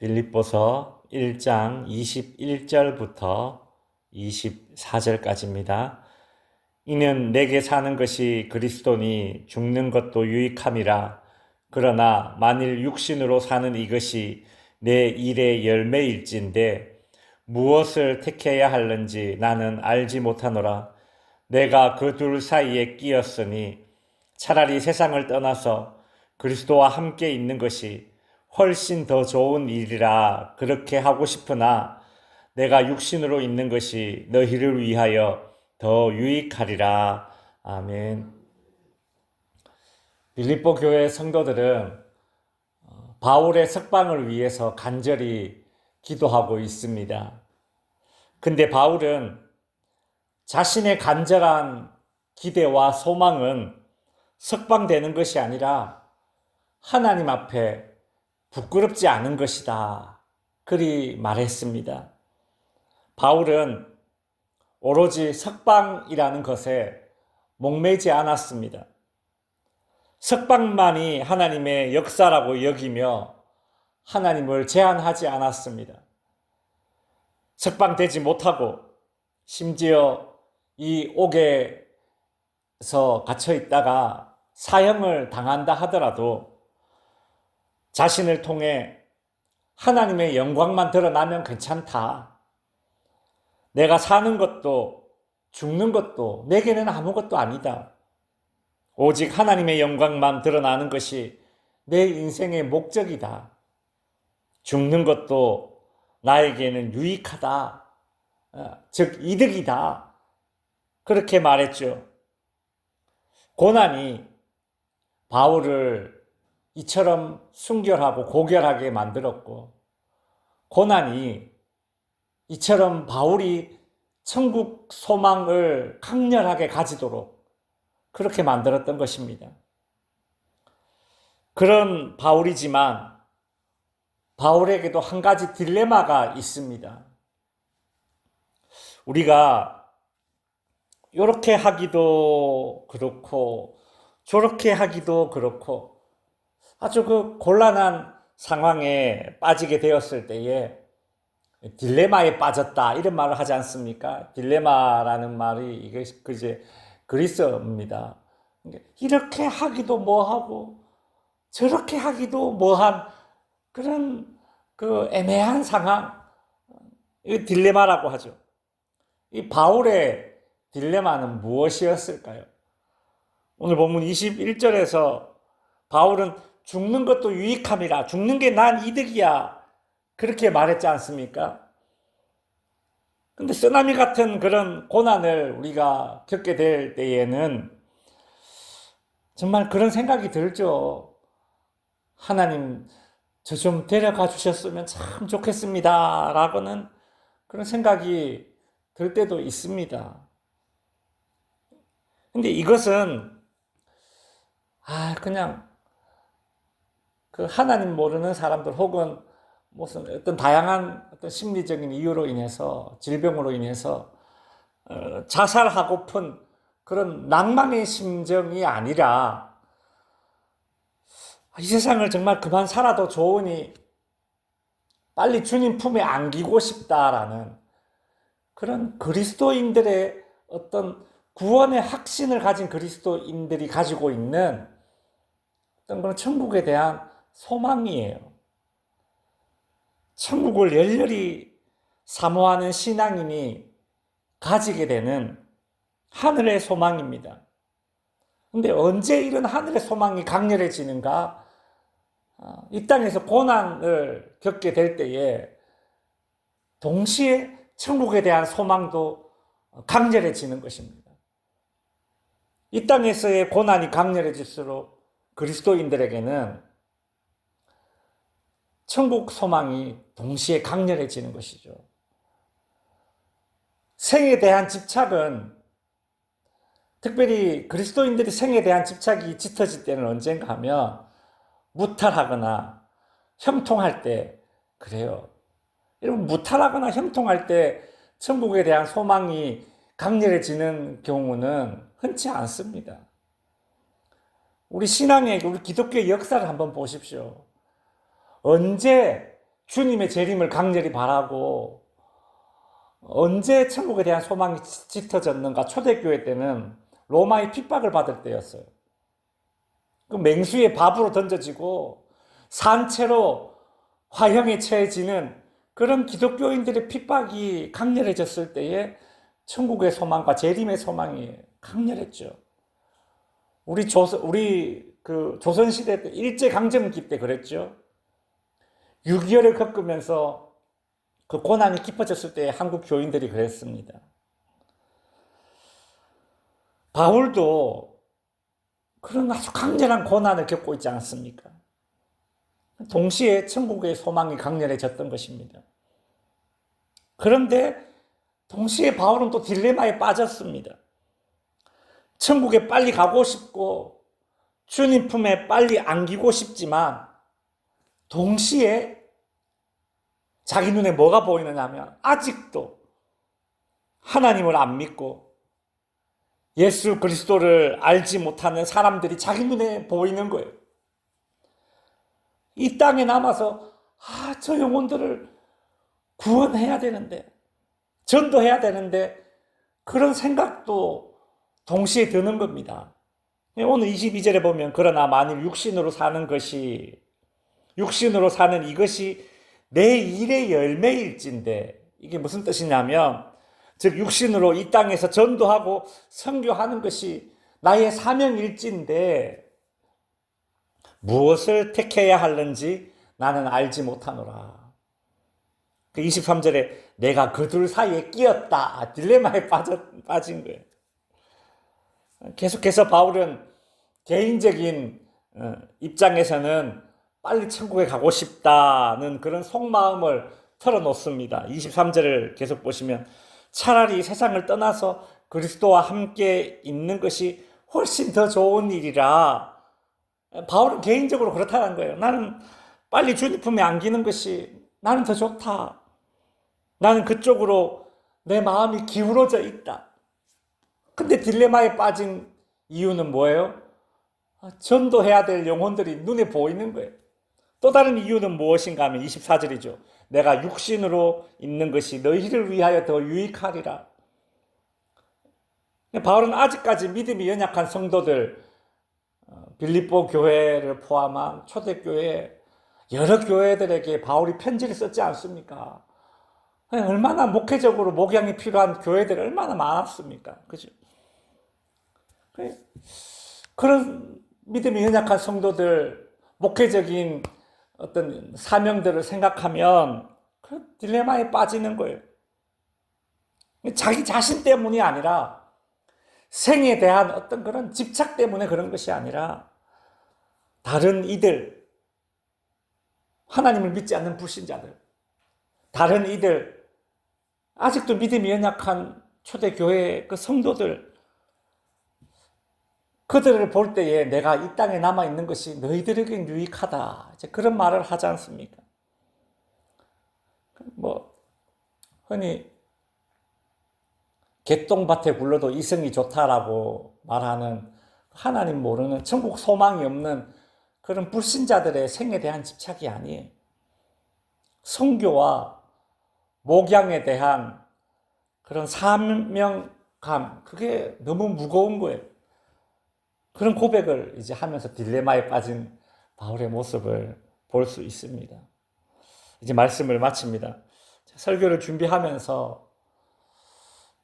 빌립보서 1장 21절부터 24절까지입니다. 이는 내게 사는 것이 그리스도니 죽는 것도 유익함이라. 그러나 만일 육신으로 사는 이것이 내 일의 열매일진데 무엇을 택해야 할는지 나는 알지 못하노라. 내가 그 둘 사이에 끼었으니 차라리 세상을 떠나서 그리스도와 함께 있는 것이 훨씬 더 좋은 일이라 그렇게 하고 싶으나 내가 육신으로 있는 것이 너희를 위하여 더 유익하리라. 아멘. 빌립보 교회 성도들은 바울의 석방을 위해서 간절히 기도하고 있습니다. 근데 바울은 자신의 간절한 기대와 소망은 석방되는 것이 아니라 하나님 앞에 부끄럽지 않은 것이다. 그리 말했습니다. 바울은 오로지 석방이라는 것에 목매지 않았습니다. 석방만이 하나님의 역사라고 여기며 하나님을 제한하지 않았습니다. 석방되지 못하고 심지어 이 옥에서 갇혀 있다가 사형을 당한다 하더라도 자신을 통해 하나님의 영광만 드러나면 괜찮다. 내가 사는 것도 죽는 것도 내게는 아무것도 아니다. 오직 하나님의 영광만 드러나는 것이 내 인생의 목적이다. 죽는 것도 나에게는 유익하다. 즉 이득이다. 그렇게 말했죠. 고난이 바울을 이처럼 순결하고 고결하게 만들었고, 고난이 이처럼 바울이 천국 소망을 강렬하게 가지도록 그렇게 만들었던 것입니다. 그런 바울이지만 바울에게도 한 가지 딜레마가 있습니다. 우리가 이렇게 하기도 그렇고 저렇게 하기도 그렇고 아주 그 곤란한 상황에 빠지게 되었을 때에 딜레마에 빠졌다 이런 말을 하지 않습니까? 딜레마라는 말이 이게 이제 그리스어입니다. 이렇게 하기도 뭐하고 저렇게 하기도 뭐한 그런 그 애매한 상황, 이 딜레마라고 하죠. 이 바울의 딜레마는 무엇이었을까요? 오늘 본문 21절에서 바울은 죽는 것도 유익함이라, 죽는 게 난 이득이야, 그렇게 말했지 않습니까? 근데 쓰나미 같은 그런 고난을 우리가 겪게 될 때에는 정말 그런 생각이 들죠. 하나님, 저 좀 데려가 주셨으면 참 좋겠습니다. 라고는 그런 생각이 들 때도 있습니다. 근데 이것은, 그냥 그 하나님 모르는 사람들 혹은 무슨 어떤 다양한 어떤 심리적인 이유로 인해서, 질병으로 인해서 자살하고픈 그런 낭만의 심정이 아니라 이 세상을 정말 그만 살아도 좋으니 빨리 주님 품에 안기고 싶다라는 그런 그리스도인들의 어떤 구원의 확신을 가진 그리스도인들이 가지고 있는 어떤 그런 천국에 대한 소망이에요. 천국을 열렬히 사모하는 신앙인이 가지게 되는 하늘의 소망입니다. 근데 언제 이런 하늘의 소망이 강렬해지는가? 이 땅에서 고난을 겪게 될 때에 동시에 천국에 대한 소망도 강렬해지는 것입니다. 이 땅에서의 고난이 강렬해질수록 그리스도인들에게는 천국 소망이 동시에 강렬해지는 것이죠. 생에 대한 집착은, 특별히 그리스도인들이 생에 대한 집착이 짙어질 때는 언젠가 하면 무탈하거나 형통할 때 그래요. 여러분, 무탈하거나 형통할 때 천국에 대한 소망이 강렬해지는 경우는 흔치 않습니다. 우리 신앙의, 우리 기독교의 역사를 한번 보십시오. 언제 주님의 재림을 강렬히 바라고 언제 천국에 대한 소망이 짙어졌는가? 초대교회 때는 로마의 핍박을 받을 때였어요. 그 맹수의 밥으로 던져지고 산채로 화형에 처해지는 그런 기독교인들의 핍박이 강렬해졌을 때에 천국의 소망과 재림의 소망이 강렬했죠. 우리 조선시대 때 일제강점기 때 그랬죠. 6.25를 겪으면서 그 고난이 깊어졌을 때 한국 교인들이 그랬습니다. 바울도 그런 아주 강렬한 고난을 겪고 있지 않습니까? 동시에 천국의 소망이 강렬해졌던 것입니다. 그런데 동시에 바울은 또 딜레마에 빠졌습니다. 천국에 빨리 가고 싶고 주님 품에 빨리 안기고 싶지만 동시에 자기 눈에 뭐가 보이느냐 하면 아직도 하나님을 안 믿고 예수 그리스도를 알지 못하는 사람들이 자기 눈에 보이는 거예요. 이 땅에 남아서 저 영혼들을 구원해야 되는데, 전도해야 되는데 그런 생각도 동시에 드는 겁니다. 오늘 22절에 보면 그러나 만일 육신으로 사는 이것이 내 일의 열매일진데, 이게 무슨 뜻이냐면 즉 육신으로 이 땅에서 전도하고 선교하는 것이 나의 사명일진데 무엇을 택해야 하는지 나는 알지 못하노라. 23절에 내가 그 둘 사이에 끼었다. 딜레마에 빠진 거예요. 계속해서 바울은 개인적인 입장에서는 빨리 천국에 가고 싶다는 그런 속마음을 털어놓습니다. 23절을 계속 보시면 차라리 세상을 떠나서 그리스도와 함께 있는 것이 훨씬 더 좋은 일이라. 바울은 개인적으로 그렇다는 거예요. 나는 빨리 주님 품에 안기는 것이 나는 더 좋다. 나는 그쪽으로 내 마음이 기울어져 있다. 근데 딜레마에 빠진 이유는 뭐예요? 전도해야 될 영혼들이 눈에 보이는 거예요. 또 다른 이유는 무엇인가 하면 24절이죠. 내가 육신으로 있는 것이 너희를 위하여 더 유익하리라. 바울은 아직까지 믿음이 연약한 성도들, 빌립보 교회를 포함한 초대교회 여러 교회들에게 바울이 편지를 썼지 않습니까? 얼마나 목회적으로 목양이 필요한 교회들이 얼마나 많았습니까? 그죠? 그런 믿음이 연약한 성도들, 목회적인 어떤 사명들을 생각하면 그 딜레마에 빠지는 거예요. 자기 자신 때문이 아니라 생에 대한 어떤 그런 집착 때문에 그런 것이 아니라 다른 이들, 하나님을 믿지 않는 불신자들, 다른 이들, 아직도 믿음이 연약한 초대교회 그 성도들, 그들을 볼 때에 내가 이 땅에 남아있는 것이 너희들에게 유익하다. 이제 그런 말을 하지 않습니까? 흔히 개똥밭에 굴러도 이성이 좋다라고 말하는 하나님 모르는 천국 소망이 없는 그런 불신자들의 생에 대한 집착이 아니에요. 선교와 목양에 대한 그런 사명감, 그게 너무 무거운 거예요. 그런 고백을 이제 하면서 딜레마에 빠진 바울의 모습을 볼 수 있습니다. 이제 말씀을 마칩니다. 설교를 준비하면서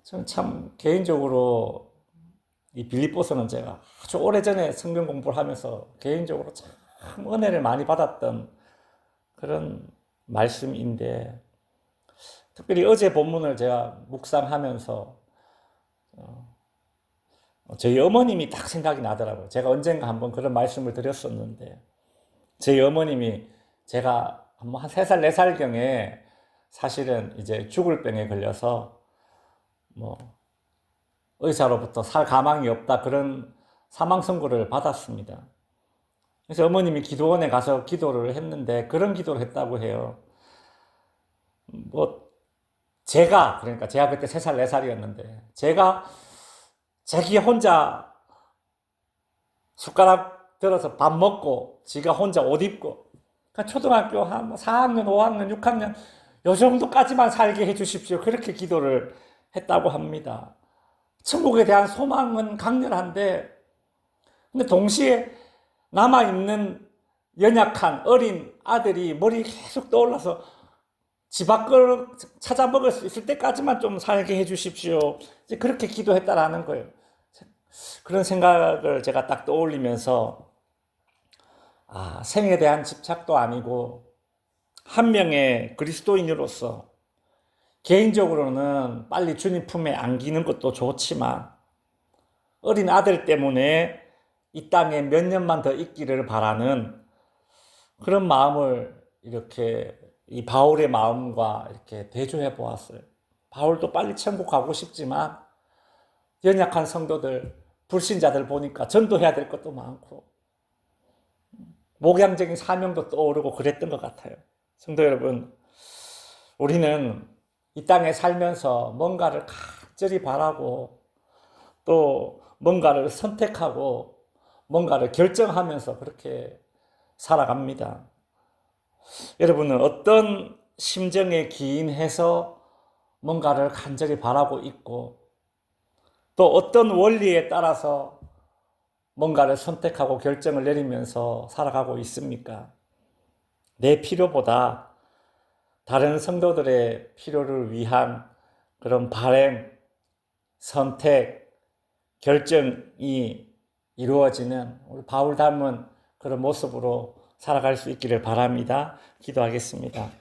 저는 참 개인적으로 이 빌립보서는 제가 아주 오래전에 성경 공부를 하면서 개인적으로 참 은혜를 많이 받았던 그런 말씀인데, 특별히 어제 본문을 제가 묵상하면서 저희 어머님이 딱 생각이 나더라고요. 제가 언젠가 한번 그런 말씀을 드렸었는데, 저희 어머님이 제가 한 3살, 4살경에 사실은 이제 죽을 병에 걸려서 의사로부터 살 가망이 없다, 그런 사망 선고를 받았습니다. 그래서 어머님이 기도원에 가서 기도를 했는데 그런 기도를 했다고 해요. 그러니까 제가 그때 3살, 4살이었는데 제가 자기 혼자 숟가락 들어서 밥 먹고 지가 혼자 옷 입고 그러니까 초등학교 한 4학년, 5학년, 6학년 요 정도까지만 살게 해주십시오. 그렇게 기도를 했다고 합니다. 천국에 대한 소망은 강렬한데, 근데 동시에 남아있는 연약한 어린 아들이 머리에 계속 떠올라서 집 밖을 찾아 먹을 수 있을 때까지만 좀 살게 해주십시오. 이제 그렇게 기도했다라는 거예요. 그런 생각을 제가 딱 떠올리면서, 생에 대한 집착도 아니고, 한 명의 그리스도인으로서 개인적으로는 빨리 주님 품에 안기는 것도 좋지만, 어린 아들 때문에 이 땅에 몇 년만 더 있기를 바라는 그런 마음을 이렇게 이 바울의 마음과 이렇게 대조해 보았어요. 바울도 빨리 천국 가고 싶지만 연약한 성도들, 불신자들 보니까 전도해야 될 것도 많고 목양적인 사명도 떠오르고 그랬던 것 같아요. 성도 여러분, 우리는 이 땅에 살면서 뭔가를 간절히 바라고 또 뭔가를 선택하고 뭔가를 결정하면서 그렇게 살아갑니다. 여러분은 어떤 심정에 기인해서 뭔가를 간절히 바라고 있고 또 어떤 원리에 따라서 뭔가를 선택하고 결정을 내리면서 살아가고 있습니까? 내 필요보다 다른 성도들의 필요를 위한 그런 바람, 선택, 결정이 이루어지는 우리 바울 닮은 그런 모습으로 살아갈 수 있기를 바랍니다. 기도하겠습니다.